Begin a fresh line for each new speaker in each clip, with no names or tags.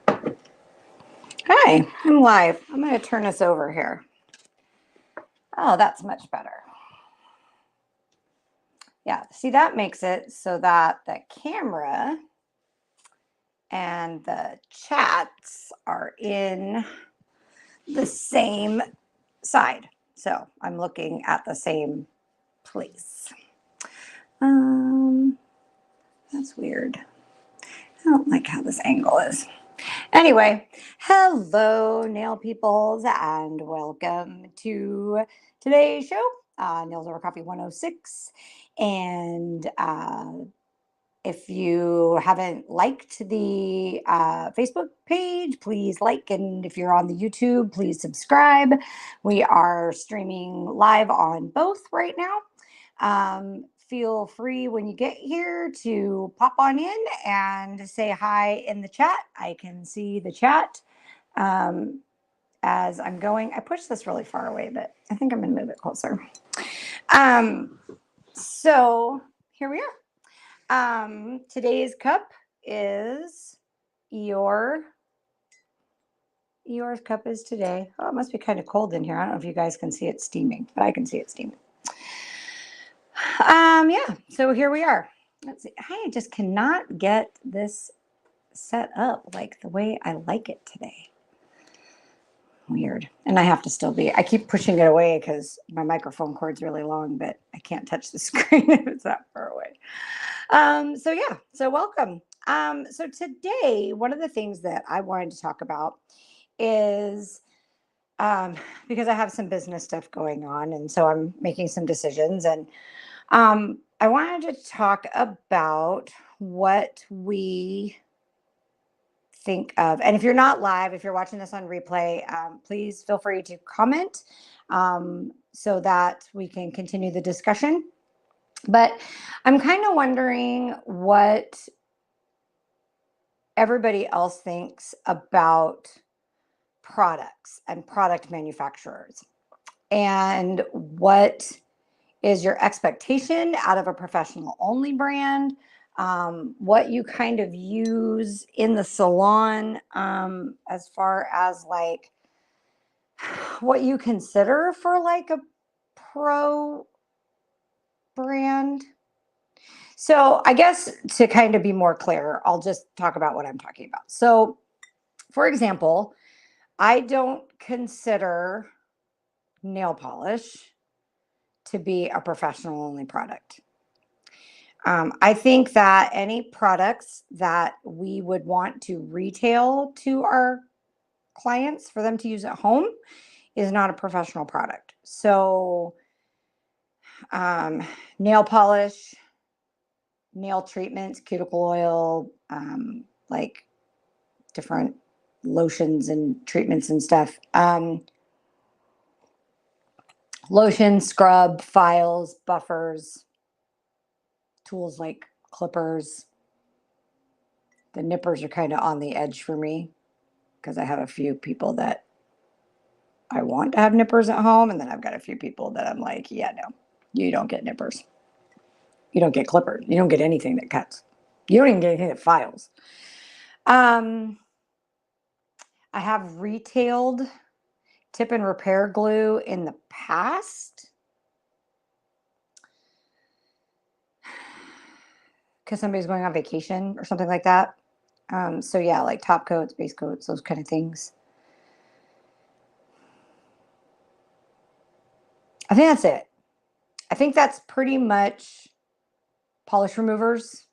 Hi, I'm live. I'm going to turn this over here. Oh, that's much better. Yeah, see, that makes it so that the camera and the chats are in the same side. So I'm looking at the same place. That's weird. I don't like how this angle is. Anyway, hello, nail peoples, and welcome to today's show, Nails Over Coffee 106. And if you haven't liked the Facebook page, please like. And if you're on the YouTube, please subscribe. We are streaming live on both right now. Feel free when you get here to pop on in and say hi in the chat. I can see the chat as I'm going. I pushed this really far away, but I think I'm going to move it closer. So here we are. Today's cup is Eeyore's cup is today. Oh, it must be kind of cold in here. I don't know if you guys can see it steaming, but I can see it steaming. Yeah, so here we are. Let's see. I just cannot get this set up like the way I like it today. Weird. And I have to still be, I keep pushing it away because my microphone cord's really long, but I can't touch the screen if it's that far away. So welcome. So today, one of the things that I wanted to talk about is because I have some business stuff going on, and so I'm making some decisions, and I wanted to talk about what we think of. And if you're not live, if you're watching this on replay, please feel free to comment so that we can continue the discussion. But I'm kind of wondering what everybody else thinks about products and product manufacturers, and what is your expectation out of a professional only brand, what you kind of use in the salon, as far as like what you consider for like a pro brand. So I guess to kind of be more clear, I'll just talk about what I'm talking about. So for example, I don't consider nail polish to be a professional only product. I think that any products that we would want to retail to our clients for them to use at home is not a professional product. So nail polish, nail treatments, cuticle oil, like different lotions and treatments and stuff. Lotion, scrub, files, buffers, tools like clippers. The nippers are kind of on the edge for me because I have a few people that I want to have nippers at home, and then I've got a few people that I'm like, yeah, no, you don't get nippers. You don't get clippers. You don't get anything that cuts. You don't even get anything that files. I have retailed tip and repair glue in the past because somebody's going on vacation or something like that. So yeah, like top coats, base coats, those kind of things. I think that's it. I think that's pretty much polish removers.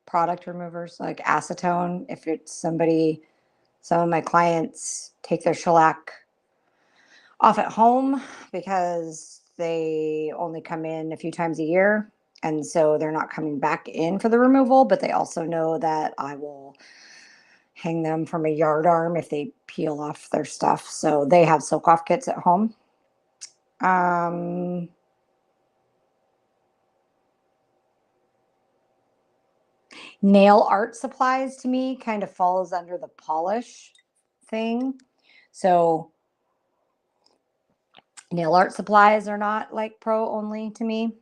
Product removers like acetone. If it's somebody, some of my clients take their shellac off at home because they only come in a few times a year. And so they're not coming back in for the removal, but they also know that I will hang them from a yard arm if they peel off their stuff. So they have soak off kits at home. Nail art supplies to me kind of falls under the polish thing. So nail art supplies are not like pro only to me.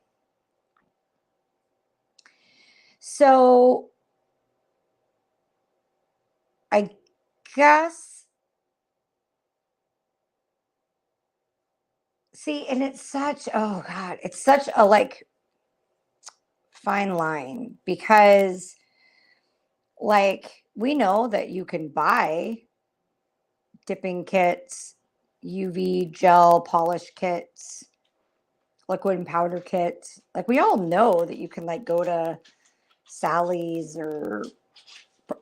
So I guess, see, and it's such, oh God, it's such a like fine line because like we know that you can buy dipping kits, UV gel polish kits, liquid and powder kits. Like we all know that you can like go to Sally's or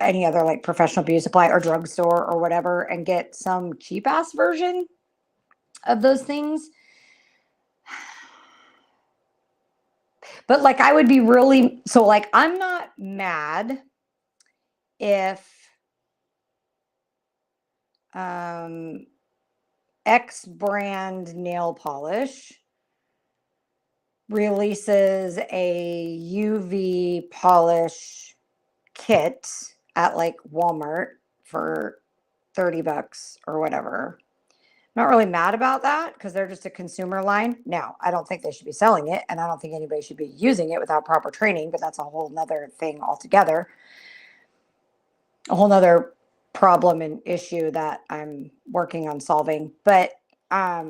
any other like professional beauty supply or drugstore or whatever and get some cheap ass version of those things. But like I would be really, so like I'm not mad if X brand nail polish releases a UV polish kit at like Walmart for $30 or whatever. Not really mad about that because they're just a consumer line. Now, I don't think they should be selling it, and I don't think anybody should be using it without proper training, but that's a whole nother thing altogether. A whole nother problem and issue that I'm working on solving. But I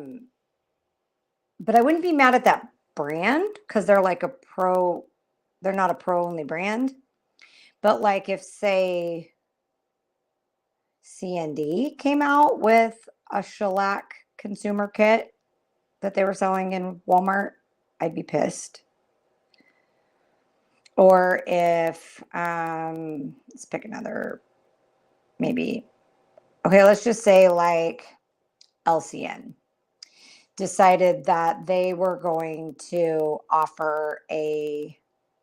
wouldn't be mad at that brand because they're like they're not a pro only brand. But like if say CND came out with a shellac consumer kit that they were selling in Walmart, I'd be pissed. Or if let's pick another, maybe, okay, let's just say like LCN decided that they were going to offer a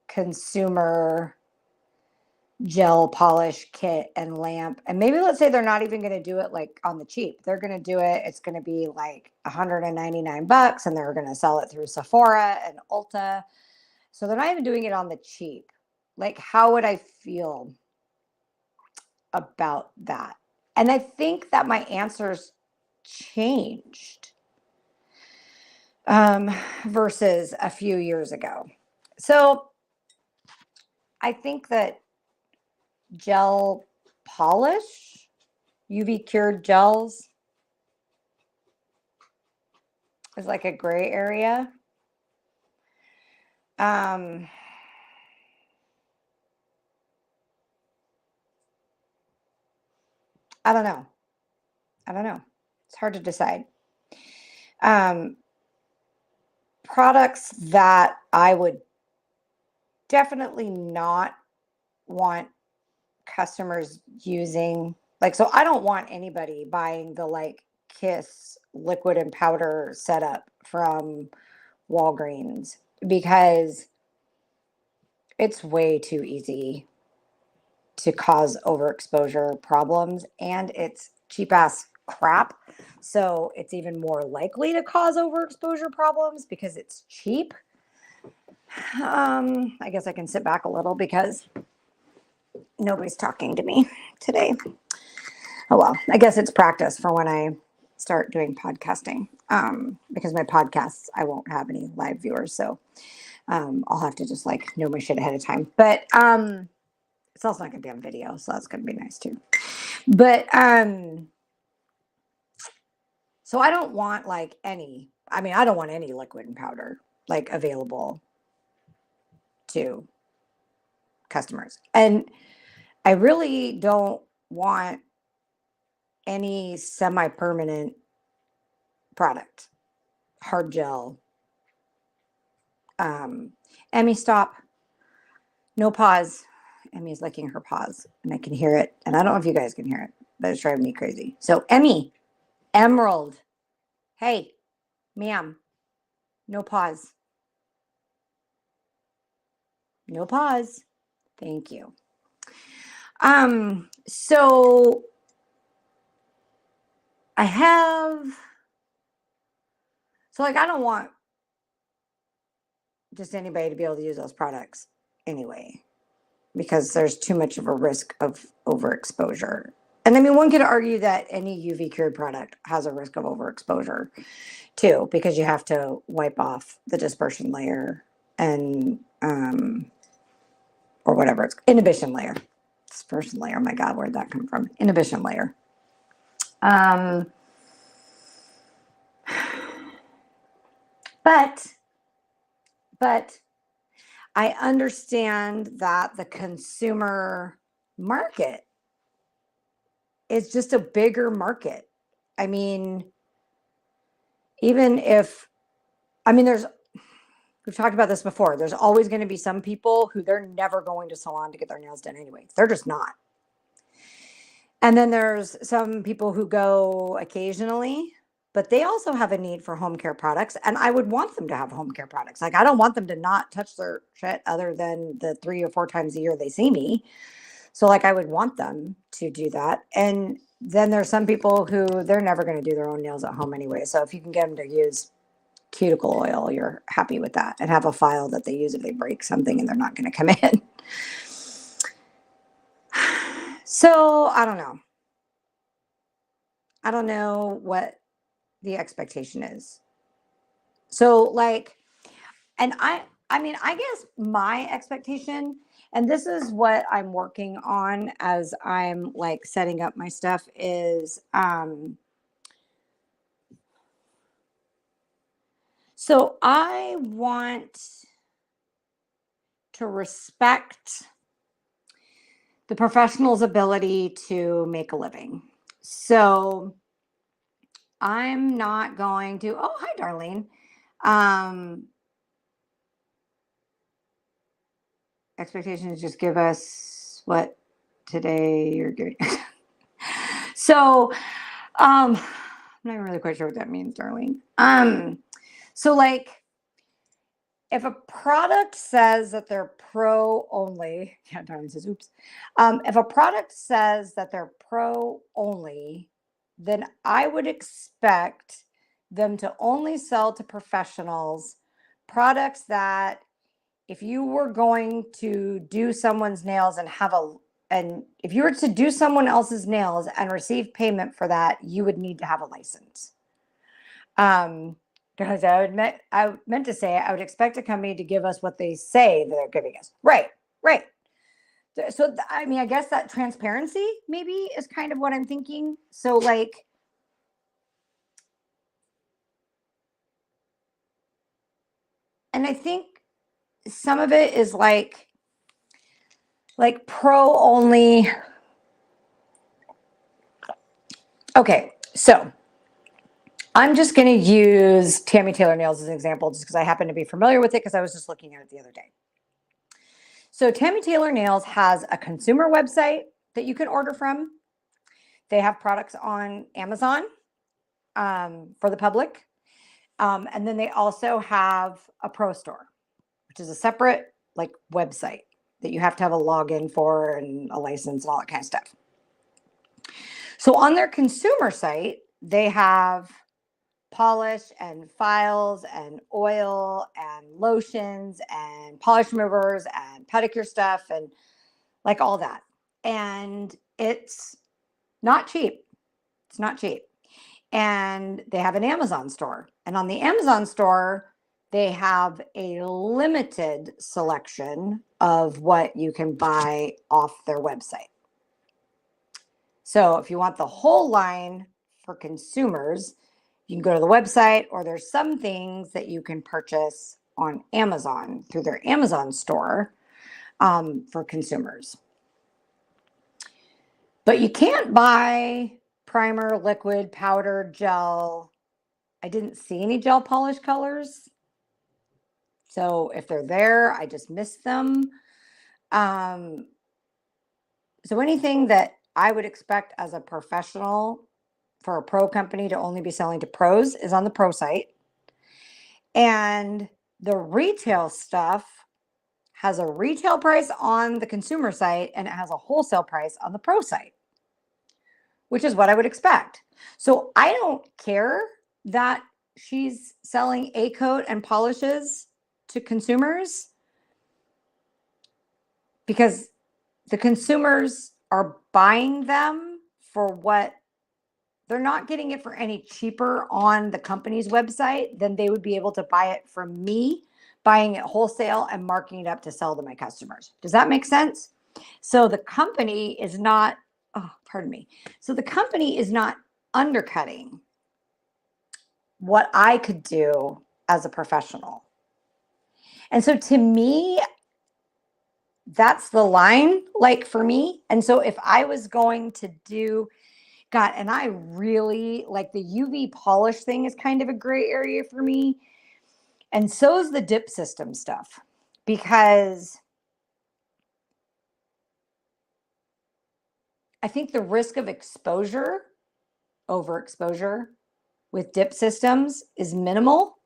consumer gel polish kit and lamp, and maybe let's say they're not even going to do it like on the cheap. They're going to do it, it's going to be like $199 and they're going to sell it through Sephora and Ulta. So they're not even doing it on the cheap. Like how would I feel about that? And I think that my answers changed versus a few years ago. So I think that gel polish, UV cured gels, is like a gray area. I don't know. It's hard to decide. Products that I would definitely not want customers using, like, so I don't want anybody buying the like Kiss liquid and powder setup from Walgreens because it's way too easy to cause overexposure problems and it's cheap ass crap. So it's even more likely to cause overexposure problems because it's cheap. I guess I can sit back a little because nobody's talking to me today. Oh, well, I guess it's practice for when I start doing podcasting. Because my podcasts, I won't have any live viewers. So I'll have to just like know my shit ahead of time. But it's also not going to be on video. So that's going to be nice too. But so I don't want like I don't want any liquid and powder like available to customers. And I really don't want any semi-permanent product, hard gel. Emmy, stop. No pause. Emmy's licking her paws and I can hear it. And I don't know if you guys can hear it, but it's driving me crazy. So Emmy, Emerald, hey, ma'am, no pause. No pause. Thank you. So I don't want just anybody to be able to use those products anyway, because there's too much of a risk of overexposure. And I mean, one could argue that any UV cured product has a risk of overexposure too, because you have to wipe off the dispersion layer and, or whatever it's inhibition layer. Dispersion layer. Oh my God, where'd that come from? Inhibition layer. But I understand that the consumer market is just a bigger market. I mean, even if, I mean, we've talked about this before. There's always going to be some people who they're never going to salon to get their nails done anyway. They're just not. And then there's some people who go occasionally, but they also have a need for home care products. And I would want them to have home care products. Like, I don't want them to not touch their shit other than the 3 or 4 times a year they see me. So like, I would want them to do that. And then there's some people who they're never going to do their own nails at home anyway. So if you can get them to use cuticle oil, you're happy with that, and have a file that they use if they break something and they're not going to come in. So I don't know. I don't know what the expectation is. So like, and I mean, I guess my expectation, and this is what I'm working on as I'm like setting up my stuff, is so I want to respect the professional's ability to make a living. So I'm not going to, oh, hi, Darlene. Expectations, just give us what today you're giving. So I'm not even really quite sure what that means, Darlene. So like, if a product says that they're pro only, yeah, Darlene says, oops. If a product says that they're pro only, then I would expect them to only sell to professionals products that, if you were going to do someone's nails and if you were to do someone else's nails and receive payment for that, you would need to have a license. Because I meant to say, I would expect a company to give us what they say that they're giving us. Right. So, I mean, I guess that transparency maybe is kind of what I'm thinking. So like, and I think some of it is like pro only. Okay. So I'm just going to use Tammy Taylor Nails as an example, just because I happen to be familiar with it, because I was just looking at it the other day. So Tammy Taylor Nails has a consumer website that you can order from. They have products on Amazon for the public. And then they also have a pro store, which is a separate like website that you have to have a login for and a license and all that kind of stuff. So on their consumer site, they have polish and files and oil and lotions and polish removers and pedicure stuff and like all that. And it's not cheap. It's not cheap. And they have an Amazon store. And on the Amazon store, they have a limited selection of what you can buy off their website. So if you want the whole line for consumers, you can go to the website, or there's some things that you can purchase on Amazon through their Amazon store for consumers. But you can't buy primer, liquid, powder, gel. I didn't see any gel polish colors. So if they're there, I just missed them. So anything that I would expect as a professional for a pro company to only be selling to pros is on the pro site. And the retail stuff has a retail price on the consumer site, and it has a wholesale price on the pro site, which is what I would expect. So I don't care that she's selling A-coat and polishes to consumers, because the consumers are buying them for what they're not getting it for any cheaper on the company's website than they would be able to buy it from me buying it wholesale and marking it up to sell to my customers. Does that make sense? So the company is not, oh, pardon me. So the company is not undercutting what I could do as a professional. And so to me, that's the line, like for me. And so if I was going to do, God, and I really like the UV polish thing is kind of a gray area for me. And so is the dip system stuff, because I think the risk of exposure, overexposure with dip systems is minimal.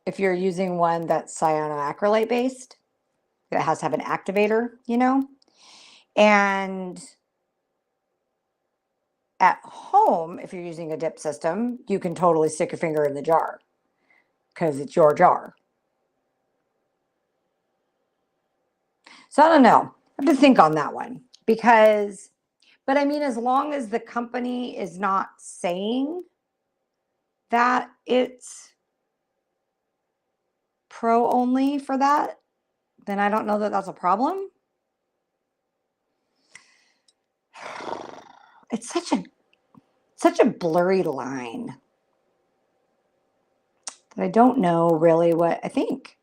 If you're using one that's cyanoacrylate based, it has to have an activator, you know? And at home, if you're using a dip system, you can totally stick your finger in the jar because it's your jar. So I don't know. I have to think on that one because, but I mean, as long as the company is not saying that it's pro only for that, then I don't know that that's a problem. It's such a blurry line that I don't know really what I think.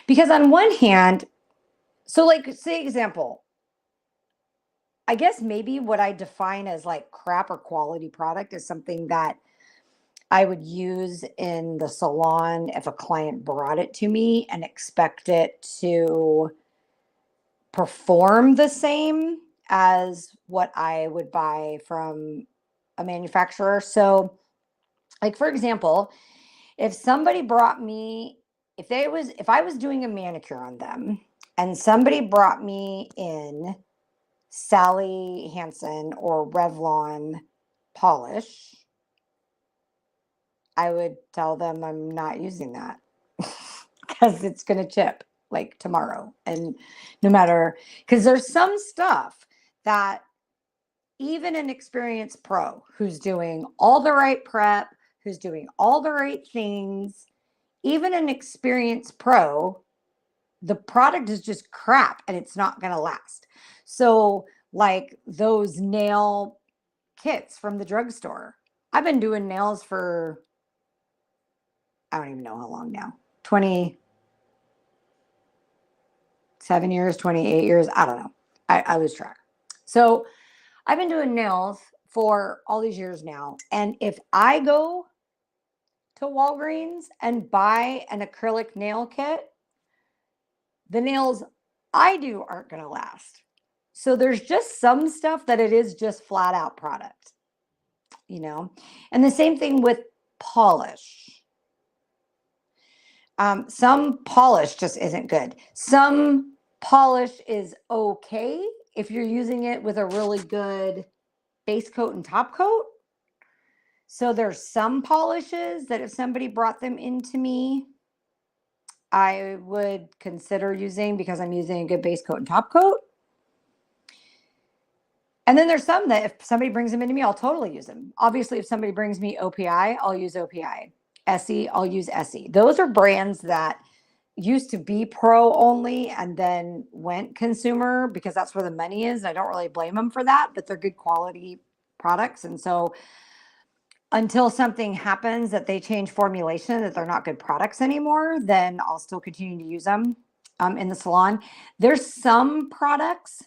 Because on one hand, so like, say example, I guess maybe what I define as like crap or quality product is something that I would use in the salon if a client brought it to me and expect it to perform the same as what I would buy from a manufacturer. So, like for example, if somebody brought me, if I was doing a manicure on them and somebody brought me in Sally Hansen or Revlon polish, I would tell them I'm not using that because it's going to chip like tomorrow. And no matter, because there's some stuff that even an experienced pro who's doing all the right prep, who's doing all the right things, even an experienced pro, the product is just crap and it's not going to last. So like those nail kits from the drugstore, I've been doing nails for, I don't even know how long now, 27 years, 28 years. I don't know. I lose track. So I've been doing nails for all these years now. And if I go to Walgreens and buy an acrylic nail kit, the nails I do aren't going to last. So there's just some stuff that it is just flat out product, you know? And the same thing with polish. Some polish just isn't good. Some polish is okay if you're using it with a really good base coat and top coat. So there's some polishes that if somebody brought them into me, I would consider using because I'm using a good base coat and top coat. And then there's some that if somebody brings them into me, I'll totally use them. Obviously, if somebody brings me OPI, I'll use OPI. Essie, I'll use Essie. Those are brands that used to be pro only and then went consumer because that's where the money is. And I don't really blame them for that, but they're good quality products. And so until something happens that they change formulation, that they're not good products anymore, then I'll still continue to use them in the salon. There's some products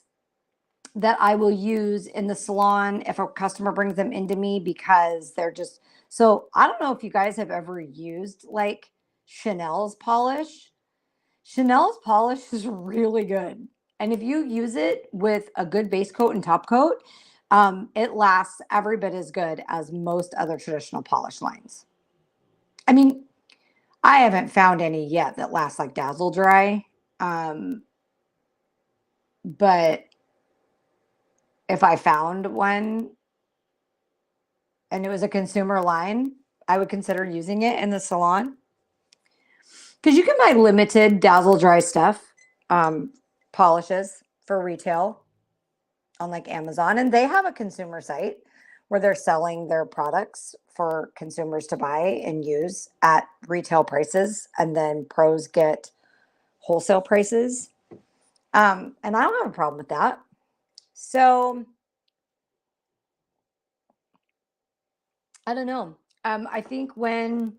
that I will use in the salon if a customer brings them into me because they're just, so I don't know if you guys have ever used like Chanel's polish. Chanel's polish is really good. And if you use it with a good base coat and top coat, it lasts every bit as good as most other traditional polish lines. I mean, I haven't found any yet that last like Dazzle Dry. But if I found one and it was a consumer line, I would consider using it in the salon. Because you can buy limited Dazzle Dry stuff, polishes for retail. on like Amazon, and they have a consumer site where they're selling their products for consumers to buy and use at retail prices, and then pros get wholesale prices. And I don't have a problem with that. So I don't know. I think when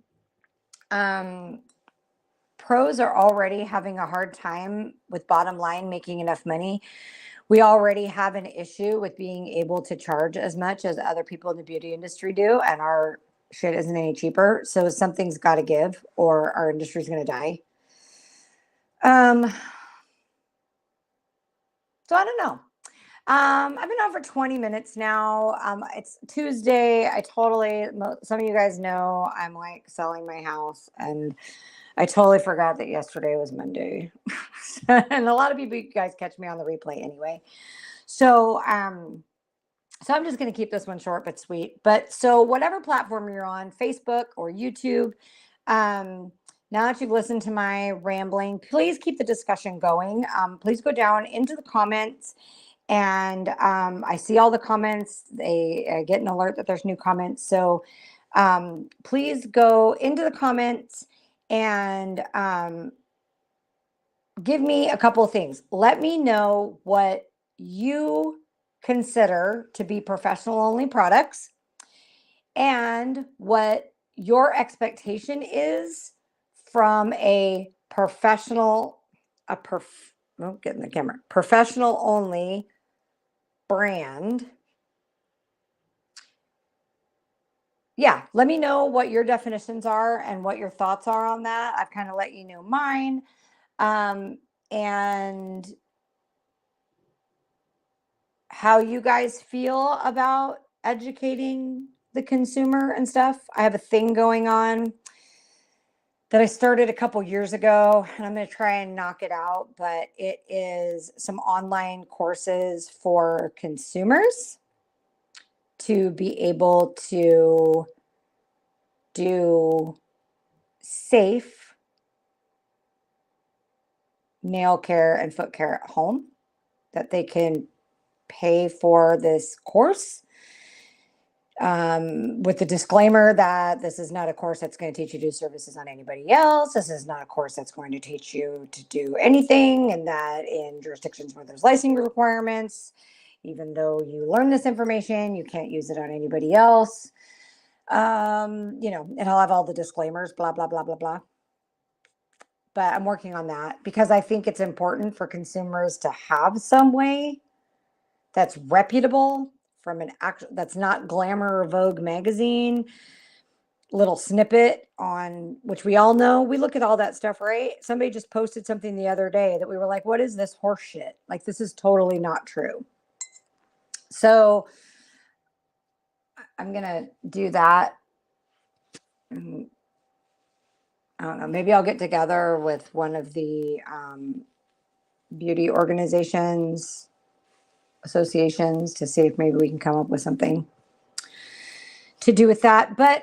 pros are already having a hard time with bottom line making enough money, we already have an issue with being able to charge as much as other people in the beauty industry do, and our shit isn't any cheaper. So something's got to give, or our industry's going to die. So I don't know. I've been on for 20 minutes now. It's Tuesday. Some of you guys know I'm like selling my house, and I totally forgot that yesterday was Monday. And a lot of you guys catch me on the replay anyway. So I'm just going to keep this one short but sweet. But so whatever platform you're on, Facebook or YouTube, now that you've listened to my rambling, please keep the discussion going. Please go down into the comments, and I see all the comments. I get an alert that there's new comments. So please go into the comments and give me a couple of things. Let me know what you consider to be professional only products and what your expectation is from a professional only brand. Yeah, let me know what your definitions are and what your thoughts are on that. I've kind of let you know mine. And how you guys feel about educating the consumer and stuff. I have a thing going on that I started a couple years ago, and I'm going to try and knock it out, but it is some online courses for consumers to be able to do safe nail care and foot care at home, that they can pay for this course with the disclaimer that this is not a course that's going to teach you to do services on anybody else. This is not a course that's going to teach you to do anything, and that in jurisdictions where there's licensing requirements, even though you learn this information, you can't use it on anybody else. And I'll have all the disclaimers, blah, blah, blah, blah, blah. But I'm working on that because I think it's important for consumers to have some way that's reputable from an actual, that's not Glamour or Vogue magazine little snippet on, which we all know. We look at all that stuff, right? Somebody just posted something the other day that we were like, what is this horse shit? Like, this is totally not true. So I'm going to do that. I don't know, maybe I'll get together with one of the beauty associations to see if maybe we can come up with something to do with that. But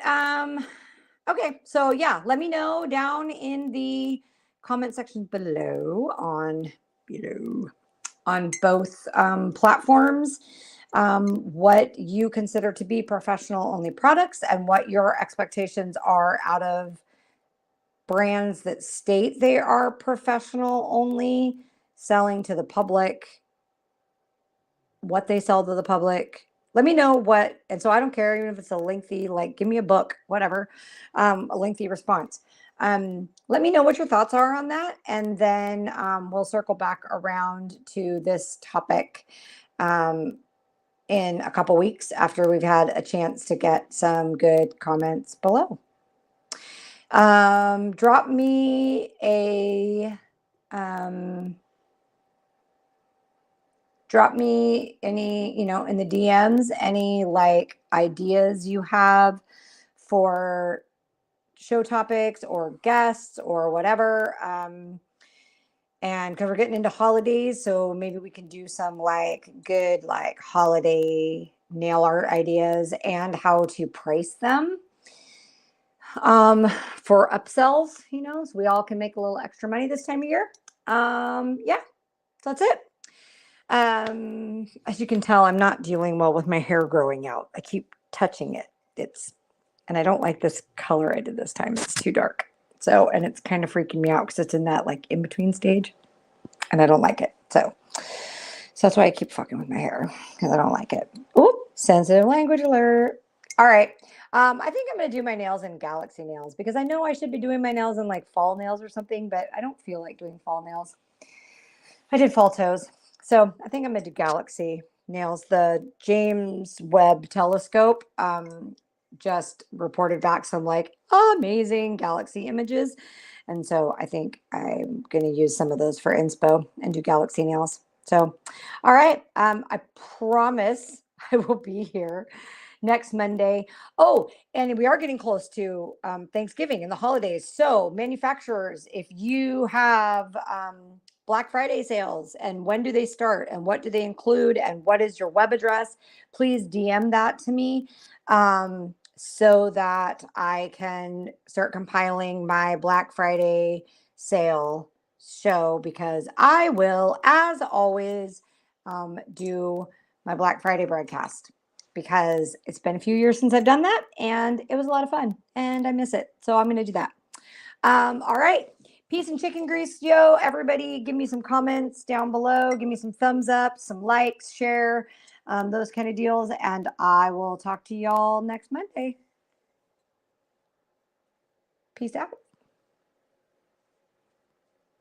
okay, so yeah, let me know down in the comment section below on both platforms what you consider to be professional only products and what your expectations are out of brands that state they are professional only, selling to the public, what they sell to the public. Let me know what, and so I don't care even if it's a lengthy, like, give me a book, whatever, a lengthy response. Let me know what your thoughts are on that, and then we'll circle back around to this topic in a couple weeks after we've had a chance to get some good comments below. Drop me any, in the DMs, any like ideas you have for show topics or guests or whatever. And because we're getting into holidays, so maybe we can do some like good like holiday nail art ideas and how to price them for upsells, so we all can make a little extra money this time of year. Yeah, so that's it. As you can tell, I'm not dealing well with my hair growing out. I keep touching it. And I don't like this color I did this time. It's too dark. So, and it's kind of freaking me out because it's in that like in between stage and I don't like it. So that's why I keep fucking with my hair because I don't like it. Oop, sensitive language alert. All right. I think I'm going to do my nails in Galaxy Nails because I know I should be doing my nails in like fall nails or something, but I don't feel like doing fall nails. I did fall toes. So I think I'm going to do Galaxy Nails. The James Webb Telescope just reported back some like amazing galaxy images. And so I think I'm going to use some of those for inspo and do Galaxy Nails. So, all right. I promise I will be here next Monday. Oh, and we are getting close to Thanksgiving and the holidays. So, manufacturers, if you have Black Friday sales and when do they start and what do they include and what is your web address, please DM that to me so that I can start compiling my Black Friday sale show because I will, as always, do my Black Friday broadcast because it's been a few years since I've done that and it was a lot of fun and I miss it. So I'm going to do that. All right. Peace and chicken grease, yo. Everybody, give me some comments down below. Give me some thumbs up, some likes, share, those kind of deals. And I will talk to y'all next Monday. Peace out.